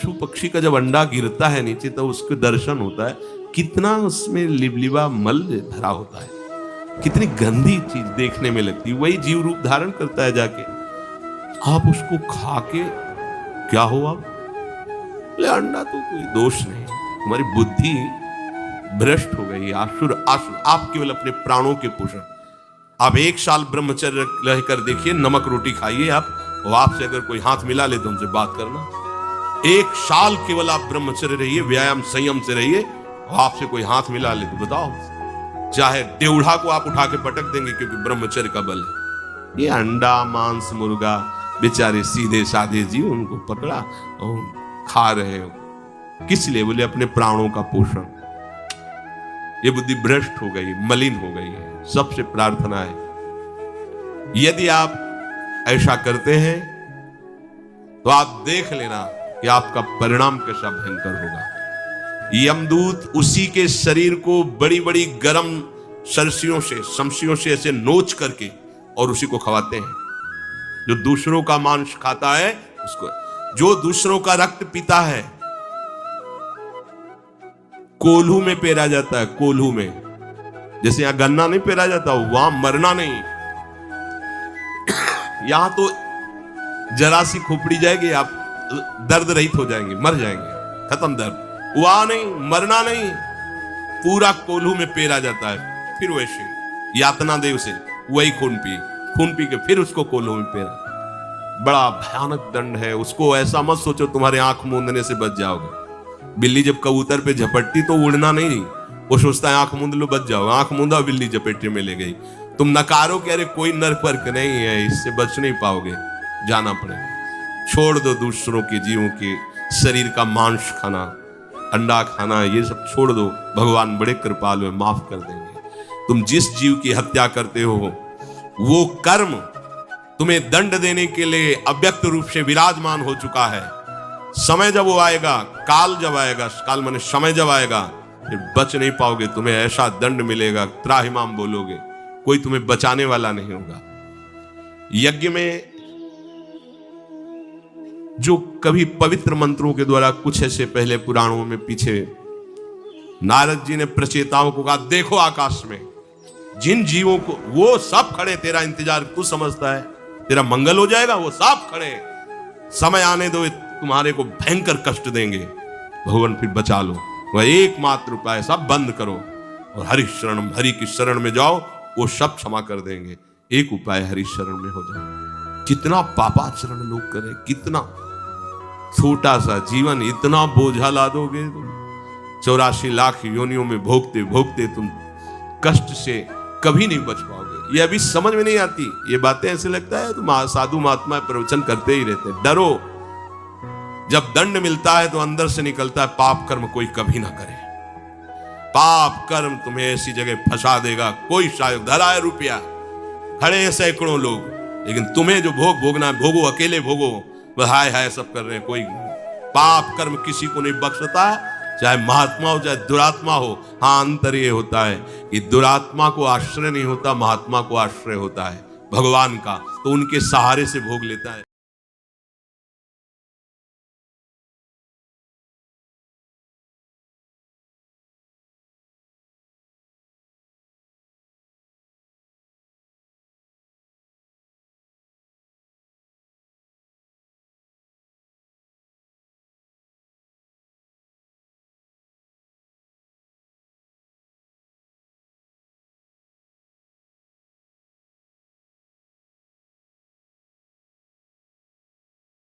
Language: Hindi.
पशु पक्षी का जब अंडा गिरता है नीचे तो उसके दर्शन होता है, कितना उसमें लिबलिबा मल भरा होता है, कितनी गंदी चीज देखने में लगती है, वही जीव रूप धारण करता है जाके। आप उसको खा के क्या हो आप? बोले अंडा तो कोई दोष नहीं, तुम्हारी बुद्धि भ्रष्ट हो गई, आसुर आसुर। आप केवल अपने प्राणों के पोषण, आप 1 साल ब्रह्मचर्य रहकर देखिए, नमक रोटी खाइए आप, और आपसे अगर कोई हाथ मिला ले तो उनसे बात करना। 1 साल केवल आप ब्रह्मचर्य रहिए, व्यायाम संयम से रहिए, और आपसे कोई हाथ मिला ले तो बताओ, चाहे देवढ़ा को आप उठा के पटक देंगे, क्योंकि ब्रह्मचर्य का बल है। ये अंडा मांस मुर्गा बेचारे सीधे साधे जीव, उनको पकड़ा और खा रहे हो, किस लिए? बोले अपने प्राणों का पोषण। ये बुद्धि भ्रष्ट हो गई, मलिन हो गई है। सबसे प्रार्थना है, यदि आप ऐसा करते हैं तो आप देख लेना कि आपका परिणाम कैसा भयंकर होगा। यमदूत उसी के शरीर को बड़ी बड़ी गर्म सरसियों से शमशियों से ऐसे नोच करके और उसी को खवाते हैं। जो दूसरों का मांस खाता है उसको, जो दूसरों का रक्त पीता है, कोल्हू में पेरा जाता है, कोल्हू में, जैसे यहां गन्ना नहीं पेरा जाता, वहां मरना नहीं। यहां तो जरा सी खोपड़ी जाएगी, आप दर्द रहित हो जाएंगे, मर जाएंगे, खत्म दर्द। वहां नहीं, मरना नहीं, पूरा कोल्हू में पेरा जाता है, फिर वैसे यातना दे उसे, वही खून पी के फिर उसको कोल्हू में पेरा। बड़ा भयानक दंड है। उसको ऐसा मत सोचो तुम्हारे आंख मूंदने से बच जाओगे। बिल्ली जब कबूतर पे झपटती तो उड़ना नहीं, वो सोचता है आंख मूंद लो बच जाओ, आंख मूंदा बिल्ली झपेटे में ले गई। तुम नकारो कि अरे कोई नर्क वर्क नहीं है, इससे बच नहीं पाओगे, जाना पड़ेगा। छोड़ दो दूसरों के जीवों के शरीर का मांस खाना, अंडा खाना, ये सब छोड़ दो। भगवान बड़े कृपालु हैं, माफ कर देंगे। तुम जिस जीव की हत्या करते हो वो कर्म तुम्हें दंड देने के लिए अव्यक्त रूप से विराजमान हो चुका है। समय जब वो आएगा, काल जब आएगा, काल माने समय जब आएगा, फिर बच नहीं पाओगे, तुम्हें ऐसा दंड मिलेगा, त्राहिमाम बोलोगे, कोई तुम्हें बचाने वाला नहीं होगा। यज्ञ में जो कभी पवित्र मंत्रों के द्वारा, कुछ ऐसे पहले पुराणों में पीछे नारद जी ने प्रचेताओं को कहा, देखो आकाश में जिन जीवों को, वो सब खड़े, तेरा इंतजार तू समझता है तेरा मंगल हो जाएगा, वो सब खड़े, समय आने दो, तुम्हारे को भयंकर कष्ट देंगे, भगवान फिर बचा लो। वह एकमात्र उपाय, सब बंद करो और हरि शरण, हरि की शरण में जाओ, वो सब क्षमा कर देंगे। एक उपाय, हरि शरण में हो जाओ। कितना पापाचरण लोग करें, कितना छोटा सा जीवन, इतना बोझा ला दोगे तुम। 84 लाख योनियों में भोगते भोगते तुम कष्ट से कभी नहीं बच पाओगे। ये अभी समझ में नहीं आती ये बातें, ऐसे लगता है तुम साधु महात्मा प्रवचन करते ही रहते। डरो, जब दंड मिलता है तो अंदर से निकलता है, पाप कर्म कोई कभी ना करे। पाप कर्म तुम्हें ऐसी जगह फंसा देगा, कोई शायद धरा है रुपया, खड़े हैं सैकड़ों लोग, लेकिन तुम्हें जो भोग भोगना है भोगो, अकेले भोगो, वह हाय हाय सब कर रहे हैं। कोई पाप कर्म किसी को नहीं बख्शता, चाहे महात्मा हो चाहे दुरात्मा हो। हाँ, अंतर ये होता है कि दुरात्मा को आश्रय नहीं होता, महात्मा को आश्रय होता है भगवान का, तो उनके सहारे से भोग लेता है।